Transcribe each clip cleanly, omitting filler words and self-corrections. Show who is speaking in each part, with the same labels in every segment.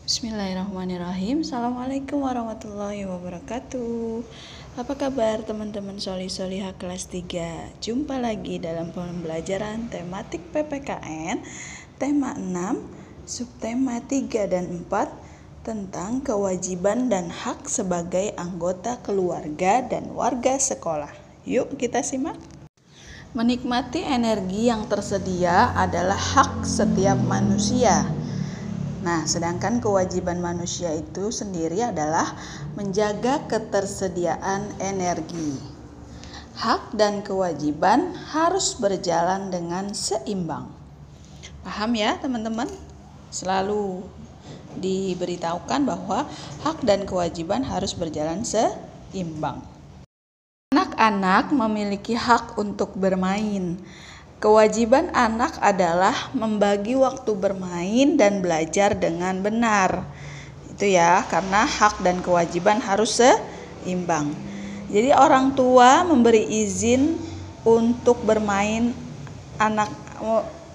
Speaker 1: Bismillahirrahmanirrahim. Assalamualaikum warahmatullahi wabarakatuh. Apa kabar teman-teman soli-soliha kelas 3? Jumpa lagi dalam pembelajaran tematik PPKN tema 6, subtema 3 dan 4 tentang kewajiban dan hak sebagai anggota keluarga dan warga sekolah. Yuk kita simak. Menikmati energi yang tersedia adalah hak setiap manusia. Nah, sedangkan kewajiban manusia itu sendiri adalah menjaga ketersediaan energi. Hak dan kewajiban harus berjalan dengan seimbang. Paham ya, teman-teman? Selalu diberitahukan bahwa hak dan kewajiban harus berjalan seimbang. Anak-anak memiliki hak untuk bermain. Kewajiban anak adalah membagi waktu bermain dan belajar dengan benar. Itu ya, karena hak dan kewajiban harus seimbang. Jadi orang tua memberi izin untuk bermain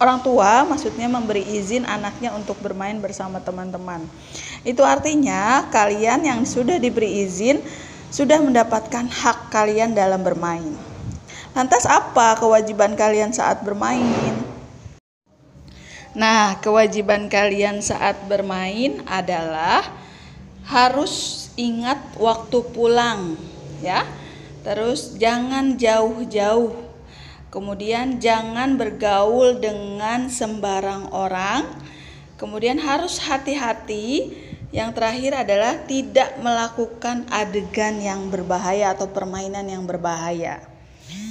Speaker 1: orang tua maksudnya memberi izin anaknya untuk bermain bersama teman-teman. Itu artinya kalian yang sudah diberi izin sudah mendapatkan hak kalian dalam bermain. Lantas apa kewajiban kalian saat bermain? Nah, kewajiban kalian saat bermain adalah harus ingat waktu pulang, ya. Terus jangan jauh-jauh. Kemudian jangan bergaul dengan sembarang orang. Kemudian harus hati-hati. Yang terakhir adalah tidak melakukan adegan yang berbahaya atau permainan yang berbahaya.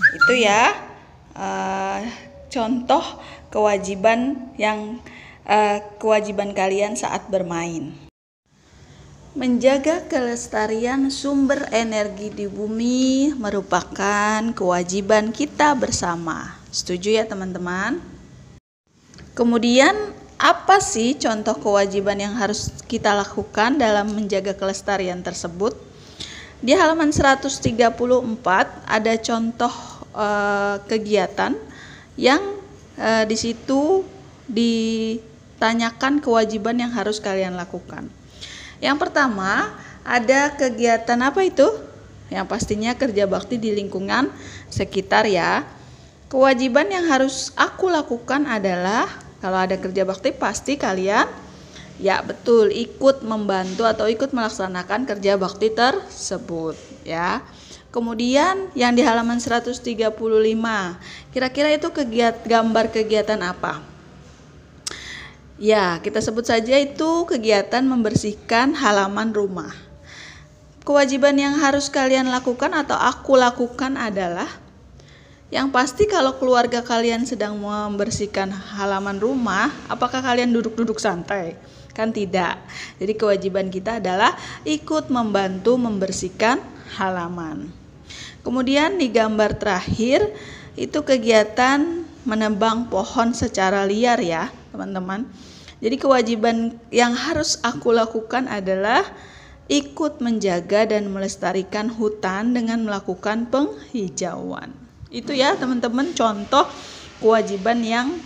Speaker 1: Itu ya contoh kewajiban kalian saat bermain. Menjaga kelestarian sumber energi di bumi merupakan kewajiban kita bersama. Setuju ya teman-teman? Kemudian apa sih contoh kewajiban yang harus kita lakukan dalam menjaga kelestarian tersebut? Di halaman 134 ada contoh kegiatan yang di situ ditanyakan kewajiban yang harus kalian lakukan. Yang pertama, ada kegiatan apa itu? Yang pastinya kerja bakti di lingkungan sekitar ya. Kewajiban yang harus aku lakukan adalah kalau ada kerja bakti pasti kalian ya betul, ikut membantu atau ikut melaksanakan kerja bakti tersebut ya. Kemudian yang di halaman 135, kira-kira itu gambar kegiatan apa? Ya, kita sebut saja itu kegiatan membersihkan halaman rumah. Kewajiban yang harus kalian lakukan atau aku lakukan adalah yang pasti kalau keluarga kalian sedang membersihkan halaman rumah, apakah kalian duduk-duduk santai? Kan tidak. Jadi kewajiban kita adalah ikut membantu membersihkan halaman. Kemudian di gambar terakhir itu kegiatan menebang pohon secara liar ya teman-teman. Jadi kewajiban yang harus aku lakukan adalah ikut menjaga dan melestarikan hutan dengan melakukan penghijauan. Itu ya teman-teman contoh kewajiban yang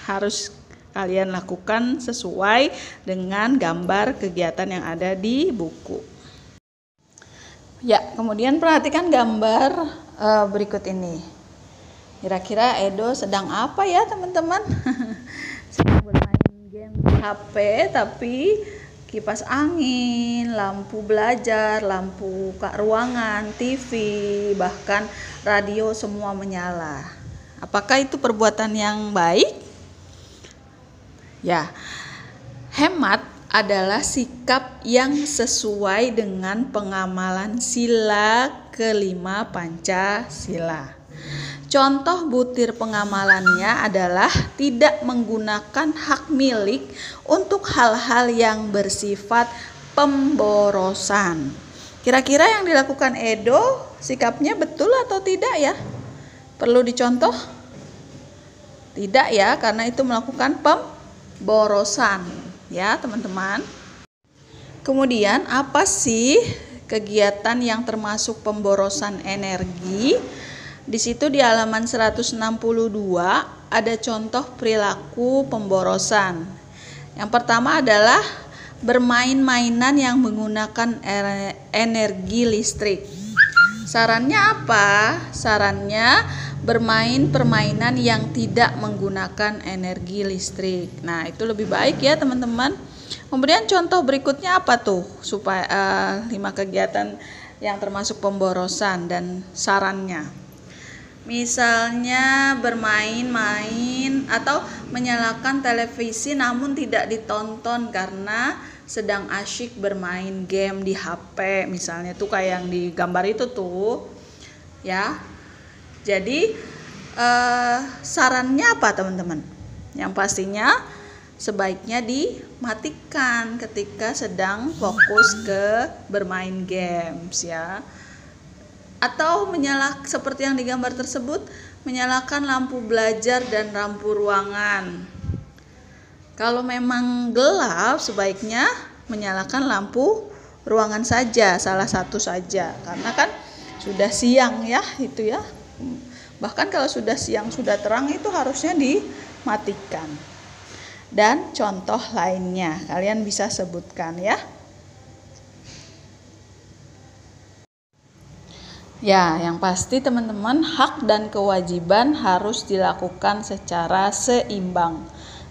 Speaker 1: harus kalian lakukan sesuai dengan gambar kegiatan yang ada di buku. Ya, kemudian perhatikan gambar berikut ini. Kira-kira Edo sedang apa ya teman-teman? Sedang bermain game HP tapi kipas angin, lampu belajar, lampu ruangan, TV, bahkan radio semua menyala. Apakah itu perbuatan yang baik? Ya, hemat adalah sikap yang sesuai dengan pengamalan sila kelima Pancasila. Contoh butir pengamalannya adalah tidak menggunakan hak milik untuk hal-hal yang bersifat pemborosan. Kira-kira yang dilakukan Edo sikapnya betul atau tidak ya? Perlu dicontoh? Tidak ya, karena itu melakukan pemborosan ya teman-teman. Kemudian apa sih kegiatan yang termasuk pemborosan energi? Di situ di halaman 162 ada contoh perilaku pemborosan. Yang pertama adalah bermain-mainan yang menggunakan energi listrik. Sarannya apa? Sarannya bermain permainan yang tidak menggunakan energi listrik. Nah, itu lebih baik ya teman-teman. Kemudian contoh berikutnya apa tuh? Supaya 5 kegiatan yang termasuk pemborosan dan sarannya. Misalnya bermain-main atau menyalakan televisi namun tidak ditonton karena sedang asyik bermain game di HP. Misalnya tuh kayak yang di gambar itu tuh ya. Jadi sarannya apa teman-teman? Yang pastinya sebaiknya dimatikan ketika sedang fokus ke bermain games ya. Atau seperti yang digambar tersebut, menyalakan lampu belajar dan lampu ruangan. Kalau memang gelap, sebaiknya menyalakan lampu ruangan saja, salah satu saja, karena kan sudah siang ya, itu ya. Bahkan kalau sudah siang, sudah terang, itu harusnya dimatikan. Dan contoh lainnya, kalian bisa sebutkan ya. Ya, yang pasti teman-teman, hak dan kewajiban harus dilakukan secara seimbang.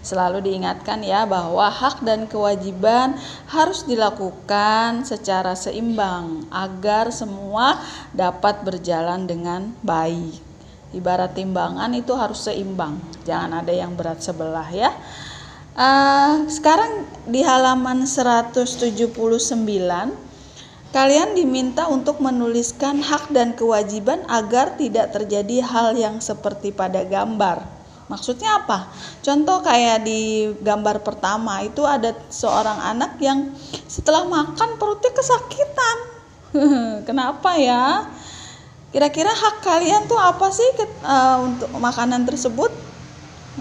Speaker 1: Selalu diingatkan ya bahwa hak dan kewajiban harus dilakukan secara seimbang agar semua dapat berjalan dengan baik. Ibarat timbangan itu harus seimbang, jangan ada yang berat sebelah ya. Sekarang di halaman 179 kalian diminta untuk menuliskan hak dan kewajiban agar tidak terjadi hal yang seperti pada gambar. Maksudnya apa? Contoh kayak di gambar pertama itu ada seorang anak yang setelah makan perutnya kesakitan. Kenapa ya? Kira-kira hak kalian tuh apa sih untuk makanan tersebut?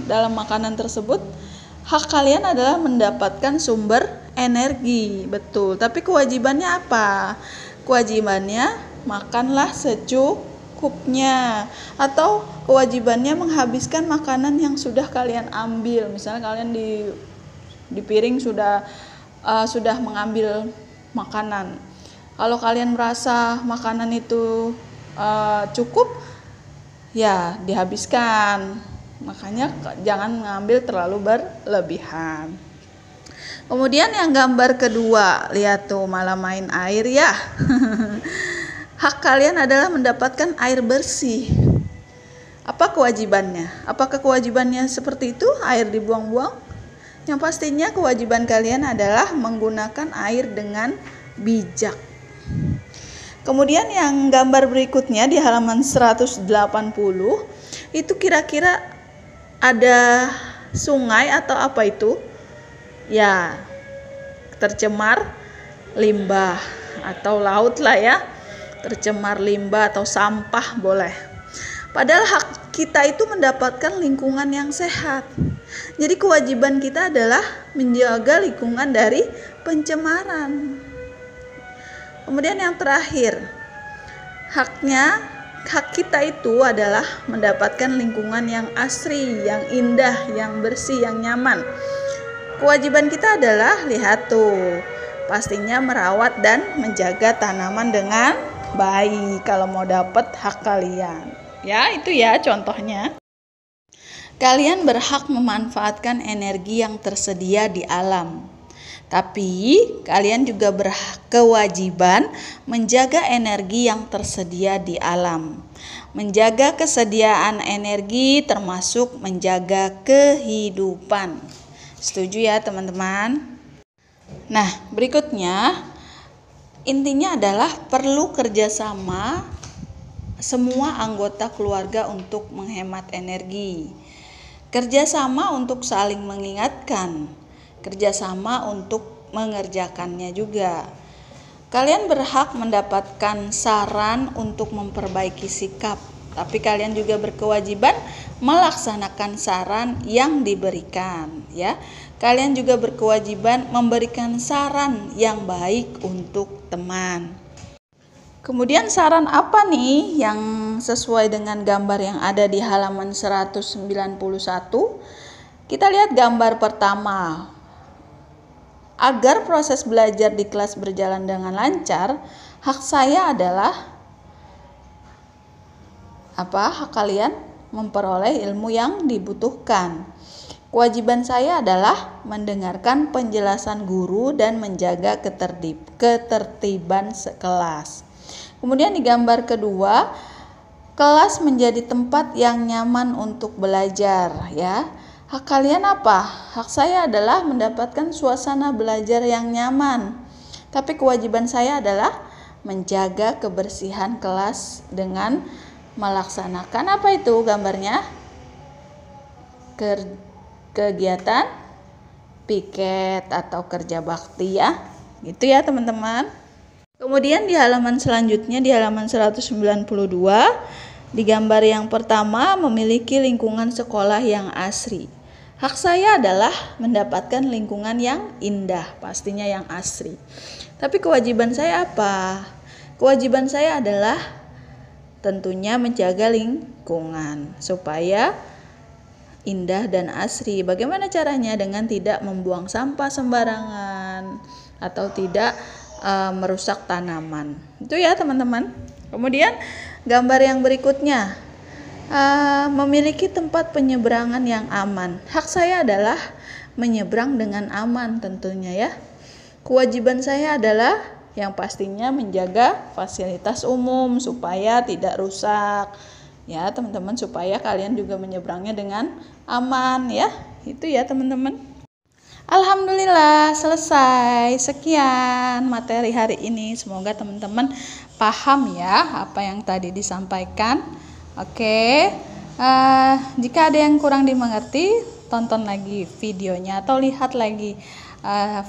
Speaker 1: Dalam makanan tersebut, hak kalian adalah mendapatkan sumber energi, betul. Tapi kewajibannya apa? Kewajibannya makanlah secukupnya, atau kewajibannya menghabiskan makanan yang sudah kalian ambil. Misalnya kalian di piring sudah mengambil makanan. Kalau kalian merasa makanan itu cukup, ya dihabiskan. Makanya jangan mengambil terlalu berlebihan. Kemudian yang gambar kedua, lihat tuh malah main air ya. Hak kalian adalah mendapatkan air bersih. Apa kewajibannya? Apakah kewajibannya seperti itu, air dibuang-buang? Yang pastinya kewajiban kalian adalah menggunakan air dengan bijak. Kemudian yang gambar berikutnya di halaman 180, itu kira-kira ada sungai atau apa itu? Ya, tercemar limbah atau laut lah ya. Tercemar limbah atau sampah boleh. Padahal hak kita itu mendapatkan lingkungan yang sehat. Jadi kewajiban kita adalah menjaga lingkungan dari pencemaran. Kemudian yang terakhir, hak kita itu adalah mendapatkan lingkungan yang asri, yang indah, yang bersih, yang nyaman. Kewajiban kita adalah, lihat tuh, pastinya merawat dan menjaga tanaman dengan baik kalau mau dapat hak kalian. Ya, itu ya contohnya. Kalian berhak memanfaatkan energi yang tersedia di alam. Tapi kalian juga berkewajiban menjaga energi yang tersedia di alam. Menjaga kesediaan energi termasuk menjaga kehidupan. Setuju ya teman-teman? Nah, berikutnya intinya adalah perlu kerjasama semua anggota keluarga untuk menghemat energi. Kerjasama untuk saling mengingatkan. Kerjasama untuk mengerjakannya juga. Kalian berhak mendapatkan saran untuk memperbaiki sikap. Tapi kalian juga berkewajiban melaksanakan saran yang diberikan ya. Kalian juga berkewajiban memberikan saran yang baik untuk teman. Kemudian saran apa nih yang sesuai dengan gambar yang ada di halaman 191? Kita lihat gambar pertama. Agar proses belajar di kelas berjalan dengan lancar, hak saya adalah hak kalian memperoleh ilmu yang dibutuhkan. Kewajiban saya adalah mendengarkan penjelasan guru dan menjaga ketertiban sekelas. Kemudian di gambar kedua, kelas menjadi tempat yang nyaman untuk belajar, ya. Hak kalian apa? Hak saya adalah mendapatkan suasana belajar yang nyaman. Tapi kewajiban saya adalah menjaga kebersihan kelas dengan melaksanakan apa itu gambarnya? Kegiatan piket atau kerja bakti, ya. Gitu ya teman-teman. Kemudian di halaman selanjutnya, di halaman 192, di gambar yang pertama, memiliki lingkungan sekolah yang asri. Hak saya adalah mendapatkan lingkungan yang indah, pastinya yang asri. Tapi kewajiban saya apa? Kewajiban saya adalah tentunya menjaga lingkungan supaya indah dan asri. Bagaimana caranya? Dengan tidak membuang sampah sembarangan atau tidak merusak tanaman. Itu ya teman-teman. Kemudian gambar yang berikutnya, memiliki tempat penyeberangan yang aman. Hak saya adalah menyeberang dengan aman tentunya, ya. Kewajiban saya adalah yang pastinya menjaga fasilitas umum supaya tidak rusak, ya teman-teman, supaya kalian juga menyeberangnya dengan aman, ya. Itu ya teman-teman. Alhamdulillah selesai. Sekian materi hari ini. Semoga teman-teman paham ya apa yang tadi disampaikan. Oke. Jika ada yang kurang dimengerti, tonton lagi videonya atau lihat lagi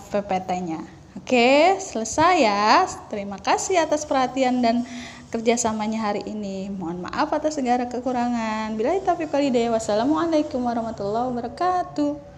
Speaker 1: PPT-nya. Oke, selesai ya. Terima kasih atas perhatian dan kerjasamanya hari ini. Mohon maaf atas segala kekurangan. Billahi taufiq wal hidayah. Wassalamualaikum warahmatullahi wabarakatuh.